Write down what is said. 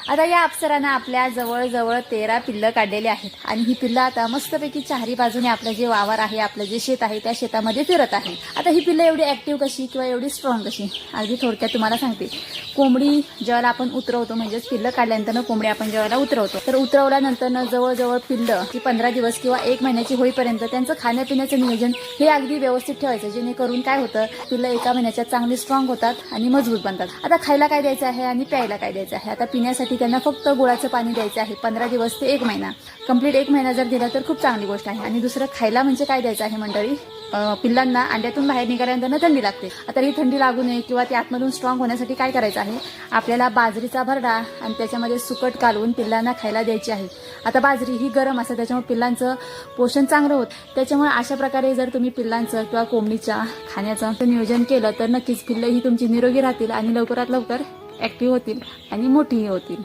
आता या अप्सरानं आपल्या जवळ 13 पिल्लं काढलेली आहेत आणि ही पिल्लं आता मस्तपैकी चारी बाजूने आपलं जे वावर आहे, आपलं जे शेत आहे त्या शेतामध्ये फिरत आहे. आता ही पिल्लं एवढी ऍक्टिव्ह कशी किंवा एवढी स्ट्रॉंग कशी, अगदी थोडक्यात तुम्हाला सांगते. कोंबडी ज्यावेळेला आपण उतरवतो, म्हणजेच पिल्लं काढल्यानंतर कोंबडी आपण ज्यावेळेला उतरवतो, तर उतरवल्यानंतर जवळजवळ पिल्लं की 15 दिवस किंवा 1 महिन्याची होईपर्यंत त्यांचं खाण्यापिण्याचं नियोजन हे अगदी व्यवस्थित ठेवायचं, जेणेकरून काय होतं, पिल्लं 1 महिन्याच्या चांगली स्ट्रॉंग होतात आणि मजबूत बनतात. आता खायला काय द्यायचं आहे आणि प्यायला काय द्यायचं आहे. आता पिण्यासाठी त्यांना फक्त गुळाचं पाणी द्यायचं आहे 15 दिवस ते 1 महिना. कंप्लीट 1 महिना जर दिला तर खूप चांगली गोष्ट आहे. आणि दुसरं खायला म्हणजे काय द्यायचं आहे मंडळी, पिल्लांना अंड्यातून बाहेर निघाल्यानंतर थंडी लागते. आता ही थंडी लागू नये किंवा ते आतमधून स्ट्रॉंग होण्यासाठी काय करायचं आहे, आपल्याला बाजरीचा भरडा आणि त्याच्यामध्ये सुकट कालवून पिल्लांना खायला द्यायची आहे. आता बाजरी ही गरम असते, त्याच्यामुळे पिल्लांचं पोषण चांगलं होतं. त्याच्यामुळे अशा प्रकारे जर तुम्ही पिल्लांचं किंवा कोंबडीच्या खाण्याचं नियोजन केलं तर नक्कीच पिल्लं ही तुमची निरोगी राहतील आणि लवकरात लवकर ऍक्टिव्ह होतील आणि मोठीही होतील.